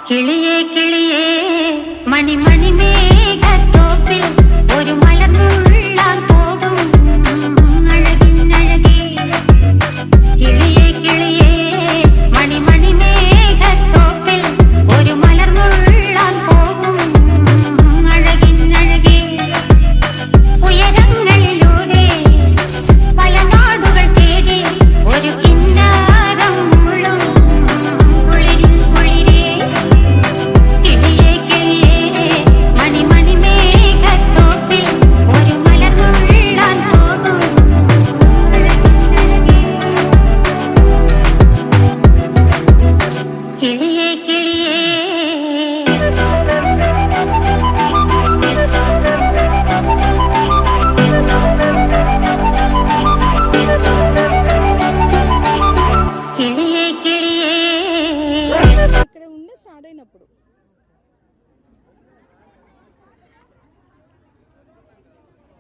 കിളിയേ കിളിയേ മണിമണി മേഘത്തോപ്പിൽ ഒരു മലർന്നുള്ളാൻ പോകും അഴകിനഴകേ. കിളിയേ കിളിയേ മണിമണി മേഘത്തോപ്പിൽ ഒരു മലർന്നുള്ളാൻ പോകും അഴകിനഴകേ. ഉയരങ്ങളിലൂടെ പല നാടുകൾ തേടി ഒരു കിന്നാരം മുള്ളും കുളിരിൽ കുളിരേ. കിളിയേ കിളിയേ മണിമണി മേഘത്തോപ്പിൽ ഒരു മലർന്നുള്ളാൻ പോകും അഴകിനഴകേ. കിളിയേ കിളിയേ కిళియే కిళియే ఇక్కడ ఉండే స్టార్ట్ అయినప్పుడు